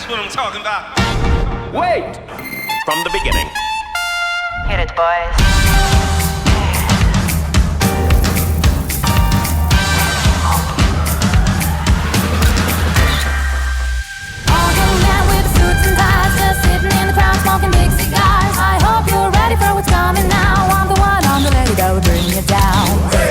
That's what I'm talking about. Wait! From the beginning. Hit it, boys. All young men with suits and ties, just sitting in the crowd smoking big cigars. I hope you're ready for what's coming now. I'm the one on the lady that will bring you down.